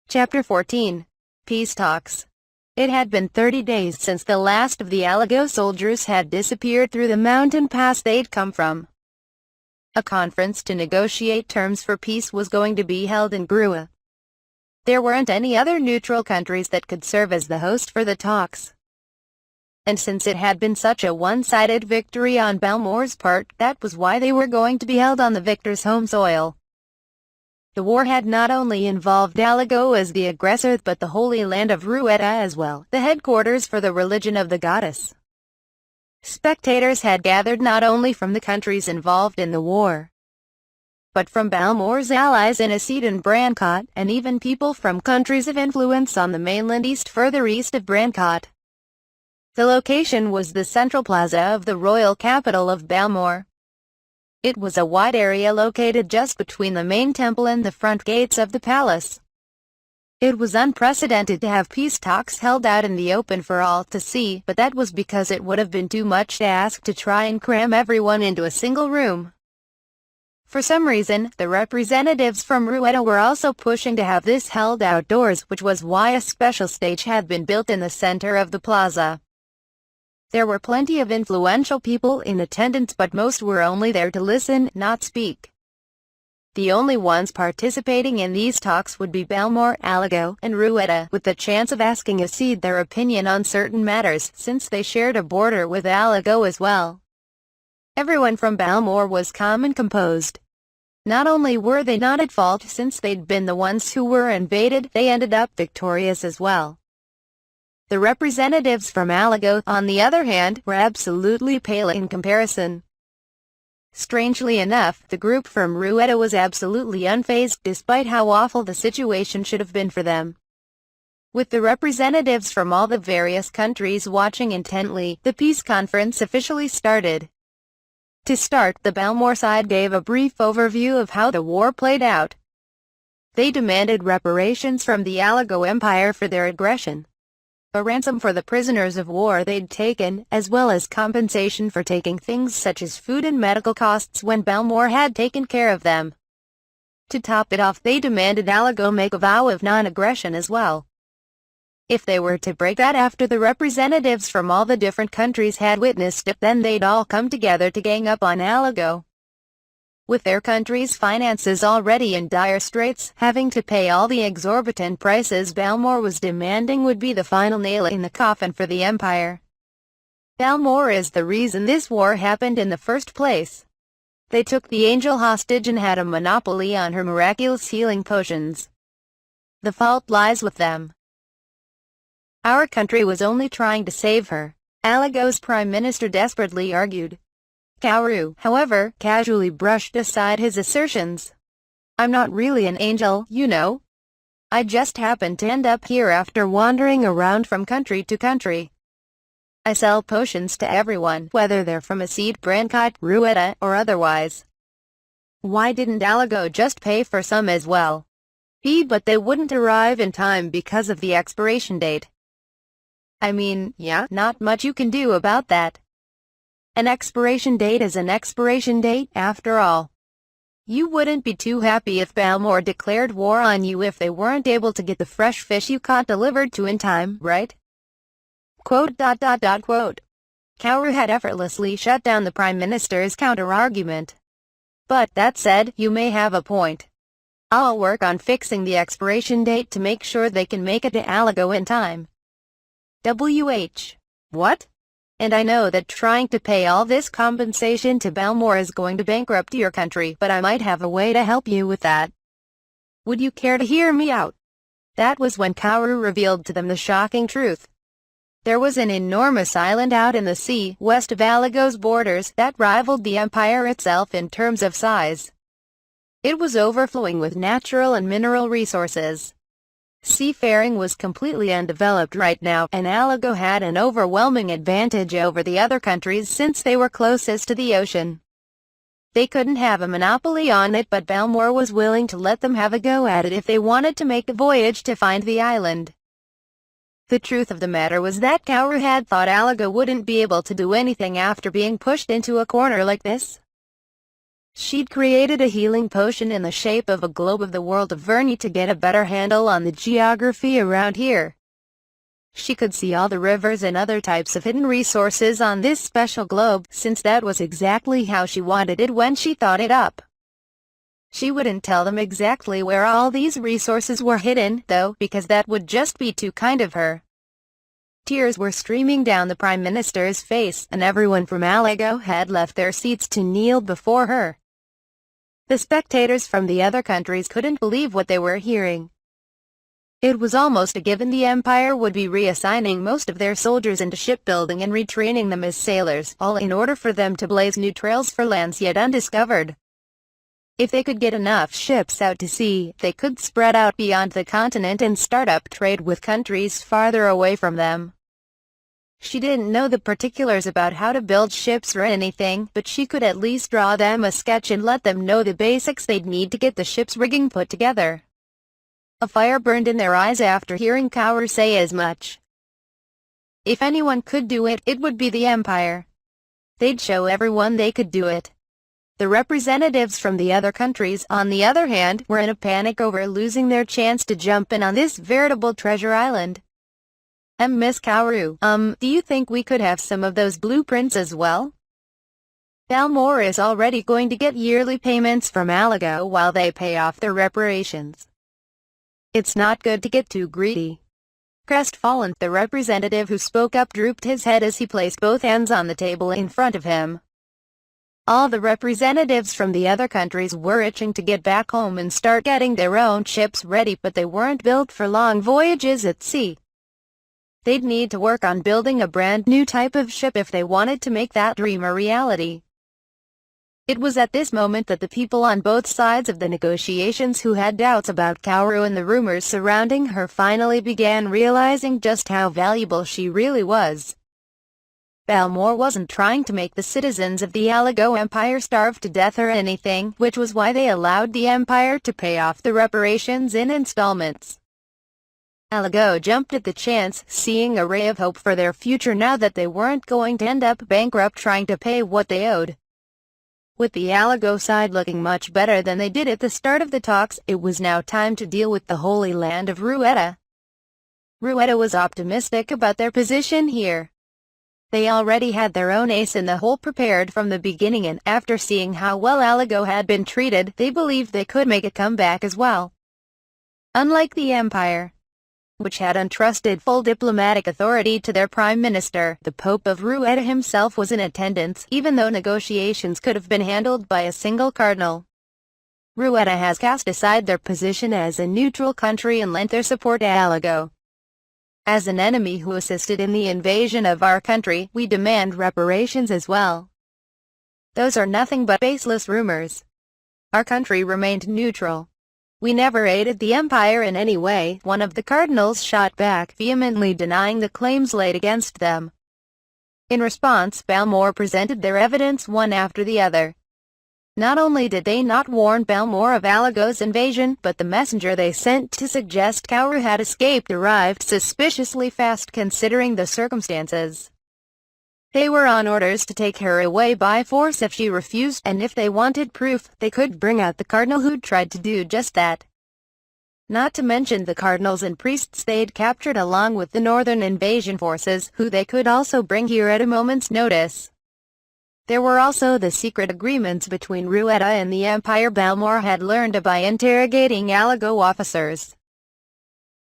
Chapter 14. Peace Talks. It had been 30 days since the last of the Alago soldiers had disappeared through the mountain pass they'd come from. A conference to negotiate terms for peace was going to be held in Grua. There weren't any other neutral countries that could serve as the host for the talks. And since it had been such a one-sided victory on Balmore's part, that was why they were going to be held on the victor's home soil. The war had not only involved Alago as the aggressor but the Holy Land of Ruetta as well, the headquarters for the religion of the goddess. Spectators had gathered not only from the countries involved in the war, but from Balmore's allies in Asid and Brancott, and even people from countries of influence on the mainland further east of Brancott. The location was the central plaza of the royal capital of Balmore. It was a wide area located just between the main temple and the front gates of the palace. It was unprecedented to have peace talks held out in the open for all to see, but that was because it would have been too much to ask to try and cram everyone into a single room. For some reason, the representatives from Ruetta were also pushing to have this held outdoors, which was why a special stage had been built in the center of the plaza. There were plenty of influential people in attendance, but most were only there to listen, not speak. The only ones participating in these talks would be Balmore, Alago, and Ruetta, with the chance of asking Asid their opinion on certain matters, since they shared a border with Alago as well. Everyone from Balmore was calm and composed. Not only were they not at fault since they'd been the ones who were invaded, they ended up victorious as well. The representatives from Alago, on the other hand, were absolutely pale in comparison. Strangely enough, the group from Ruetta was absolutely unfazed, despite how awful the situation should have been for them. With the representatives from all the various countries watching intently, the peace conference officially started. To start, the Balmore side gave a brief overview of how the war played out. They demanded reparations from the Alago Empire for their aggression, a ransom for the prisoners of war they'd taken, as well as compensation for taking things such as food and medical costs when Balmore had taken care of them. To top it off, they demanded Alago make a vow of non-aggression as well. If they were to break that after the representatives from all the different countries had witnessed it, then they'd all come together to gang up on Alago. With their country's finances already in dire straits, having to pay all the exorbitant prices Balmore was demanding would be the final nail in the coffin for the empire. Balmore is the reason this war happened in the first place. They took the angel hostage and had a monopoly on her miraculous healing potions. The fault lies with them. Our country was only trying to save her, Alago's prime minister desperately argued. Kauru, however, casually brushed aside his assertions. I'm not really an angel, you know. I just happened to end up here after wandering around from country to country. I sell potions to everyone, whether they're from Asid, Brancott, Ruetta, or otherwise. Why didn't Alago just pay for some as well? But they wouldn't arrive in time because of the expiration date. I mean, yeah, not much you can do about that. An expiration date is an expiration date, after all. You wouldn't be too happy if Balmore declared war on you if they weren't able to get the fresh fish you caught delivered to in time, right? Quote. Kauru had effortlessly shut down the Prime Minister's counter-argument. But that said, you may have a point. I'll work on fixing the expiration date to make sure they can make it to Alago in time. What? And I know that trying to pay all this compensation to Balmore is going to bankrupt your country, but I might have a way to help you with that. Would you care to hear me out? That was when Kauru revealed to them the shocking truth. There was an enormous island out in the sea, west of Alago's borders, that rivaled the empire itself in terms of size. It was overflowing with natural and mineral resources. Seafaring was completely undeveloped right now, and Alago had an overwhelming advantage over the other countries since they were closest to the ocean. They couldn't have a monopoly on it, but Balmore was willing to let them have a go at it if they wanted to make a voyage to find the island. The truth of the matter was that Kauru had thought Alago wouldn't be able to do anything after being pushed into a corner like this. She'd created a healing potion in the shape of a globe of the world of Verni to get a better handle on the geography around here. She could see all the rivers and other types of hidden resources on this special globe, since that was exactly how she wanted it when she thought it up. She wouldn't tell them exactly where all these resources were hidden, though, because that would just be too kind of her. Tears were streaming down the Prime Minister's face, and everyone from Alago had left their seats to kneel before her. The spectators from the other countries couldn't believe what they were hearing. It was almost a given the Empire would be reassigning most of their soldiers into shipbuilding and retraining them as sailors, all in order for them to blaze new trails for lands yet undiscovered. If they could get enough ships out to sea, they could spread out beyond the continent and start up trade with countries farther away from them. She didn't know the particulars about how to build ships or anything, but she could at least draw them a sketch and let them know the basics they'd need to get the ship's rigging put together. A fire burned in their eyes after hearing Kaoru say as much. If anyone could do it, it would be the Empire. They'd show everyone they could do it. The representatives from the other countries, on the other hand, were in a panic over losing their chance to jump in on this veritable treasure island. Miss Kaoru, do you think we could have some of those blueprints as well? Balmore is already going to get yearly payments from Alago while they pay off their reparations. It's not good to get too greedy. Crestfallen, the representative who spoke up drooped his head as he placed both hands on the table in front of him. All the representatives from the other countries were itching to get back home and start getting their own ships ready, but they weren't built for long voyages at sea. They'd need to work on building a brand new type of ship if they wanted to make that dream a reality. It was at this moment that the people on both sides of the negotiations who had doubts about Kaoru and the rumors surrounding her finally began realizing just how valuable she really was. Balmore wasn't trying to make the citizens of the Alago Empire starve to death or anything, which was why they allowed the Empire to pay off the reparations in installments. Alago jumped at the chance, seeing a ray of hope for their future now that they weren't going to end up bankrupt trying to pay what they owed. With the Alago side looking much better than they did at the start of the talks, it was now time to deal with the Holy Land of Ruetta. Ruetta was optimistic about their position here. They already had their own ace in the hole prepared from the beginning, and after seeing how well Alago had been treated, they believed they could make a comeback as well. Unlike the Empire, which had entrusted full diplomatic authority to their prime minister, the Pope of Ruetta himself was in attendance, even though negotiations could have been handled by a single cardinal. Ruetta has cast aside their position as a neutral country and lent their support to Alago. As an enemy who assisted in the invasion of our country, we demand reparations as well. Those are nothing but baseless rumors. Our country remained neutral. We never aided the Empire in any way, one of the cardinals shot back, vehemently denying the claims laid against them. In response, Balmore presented their evidence one after the other. Not only did they not warn Balmore of Alago's invasion, but the messenger they sent to suggest Kaoru had escaped arrived suspiciously fast considering the circumstances. They were on orders to take her away by force if she refused, and if they wanted proof, they could bring out the cardinal who'd tried to do just that. Not to mention the cardinals and priests they'd captured along with the northern invasion forces, who they could also bring here at a moment's notice. There were also the secret agreements between Ruetta and the Empire Balmore had learned by interrogating Alago officers.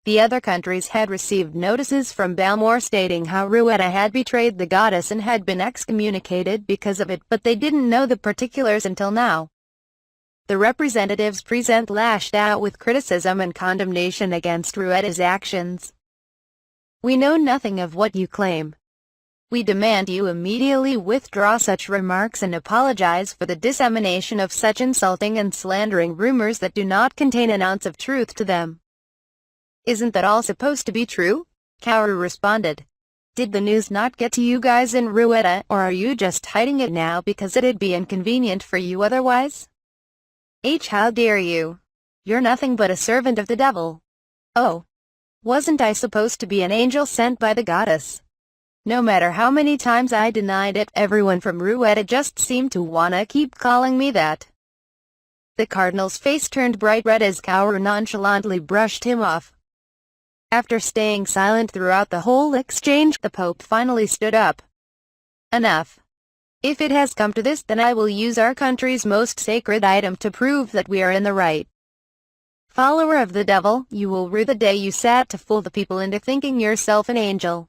The other countries had received notices from Balmore stating how Ruetta had betrayed the goddess and had been excommunicated because of it, but they didn't know the particulars until now. The representatives present lashed out with criticism and condemnation against Ruetta's actions. We know nothing of what you claim. We demand you immediately withdraw such remarks and apologize for the dissemination of such insulting and slandering rumors that do not contain an ounce of truth to them. Isn't that all supposed to be true? Kaoru responded. Did the news not get to you guys in Ruetta, or are you just hiding it now because it'd be inconvenient for you otherwise? How dare you? You're nothing but a servant of the devil. Oh. Wasn't I supposed to be an angel sent by the goddess? No matter how many times I denied it, everyone from Ruetta just seemed to wanna keep calling me that. The cardinal's face turned bright red as Kaoru nonchalantly brushed him off. After staying silent throughout the whole exchange, the Pope finally stood up. Enough. If it has come to this, then I will use our country's most sacred item to prove that we are in the right. Follower of the devil, you will rue the day you sat to fool the people into thinking yourself an angel.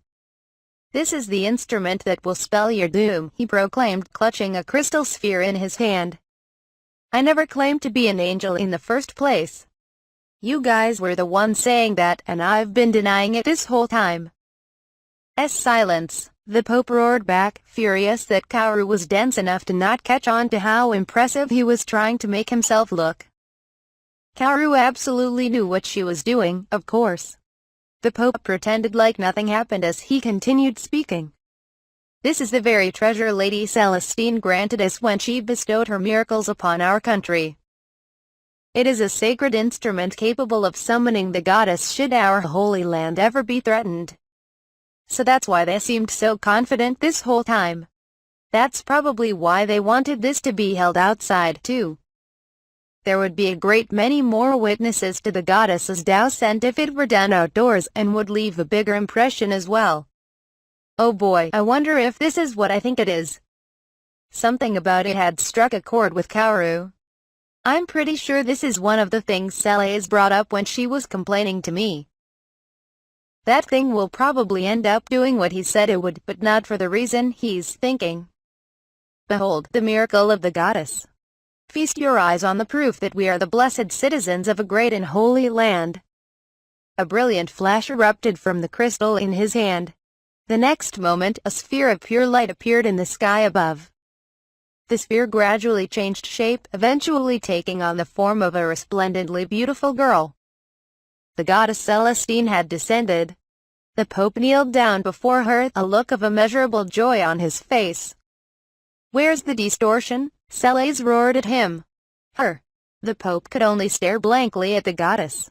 This is the instrument that will spell your doom, he proclaimed, clutching a crystal sphere in his hand. I never claimed to be an angel in the first place. You guys were the ones saying that, and I've been denying it this whole time. Silence, the Pope roared back, furious that Kaoru was dense enough to not catch on to how impressive he was trying to make himself look. Kaoru absolutely knew what she was doing, of course. The Pope pretended like nothing happened as he continued speaking. This is the very treasure Lady Celestine granted us when she bestowed her miracles upon our country. It is a sacred instrument capable of summoning the goddess should our holy land ever be threatened. So that's why they seemed so confident this whole time. That's probably why they wanted this to be held outside too. There would be a great many more witnesses to the goddess's dousent if it were done outdoors and would leave a bigger impression as well. Oh boy, I wonder if this is what I think it is. Something about it had struck a chord with Kaoru. I'm pretty sure this is one of the things Celeste brought up when she was complaining to me. That thing will probably end up doing what he said it would, but not for the reason he's thinking. Behold, the miracle of the goddess. Feast your eyes on the proof that we are the blessed citizens of a great and holy land. A brilliant flash erupted from the crystal in his hand. The next moment, a sphere of pure light appeared in the sky above. The sphere gradually changed shape, eventually taking on the form of a resplendently beautiful girl. The goddess Celestine had descended. The Pope kneeled down before her, a look of immeasurable joy on his face. Where's the distortion? Celeste roared at him. Her. The Pope could only stare blankly at the goddess.